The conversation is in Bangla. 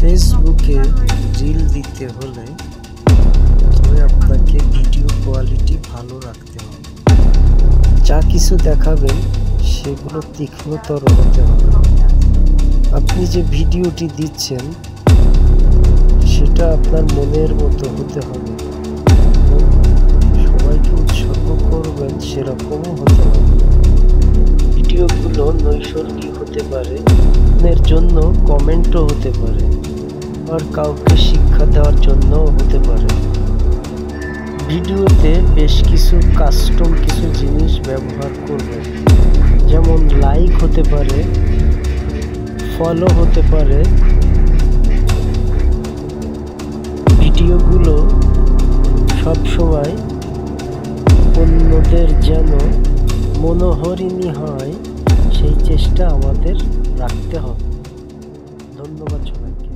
ফেসবুকে রিল দিতে হলে প্রথমে আপনাকে ভিডিও কোয়ালিটি ভালো রাখতে হবে। যা কিছু দেখাবেন সেগুলো তীক্ষ্ণতর হতে হবে। আপনি যে ভিডিওটি দিচ্ছেন সেটা আপনার মনের মতো হতে হবে, সবাইকে উৎসর্গ করবেন সেরকমও হতে হবে। ভিডিওগুলো নৈসর্গিক হতে পারে, এর জন্য কমেন্টও হতে পারে, আর কাউকে শিক্ষা দেওয়ার জন্যও হতে পারে। ভিডিওতে বেশ কিছু কাস্টম কিছু জিনিস ব্যবহার করবেন, যেমন লাইক হতে পারে, ফলো হতে পারে। ভিডিওগুলো সবসময় অন্যদের যেন মনোহরিণী হয় সেই চেষ্টা আমাদের রাখতে হবে। ধন্যবাদ সবাইকে।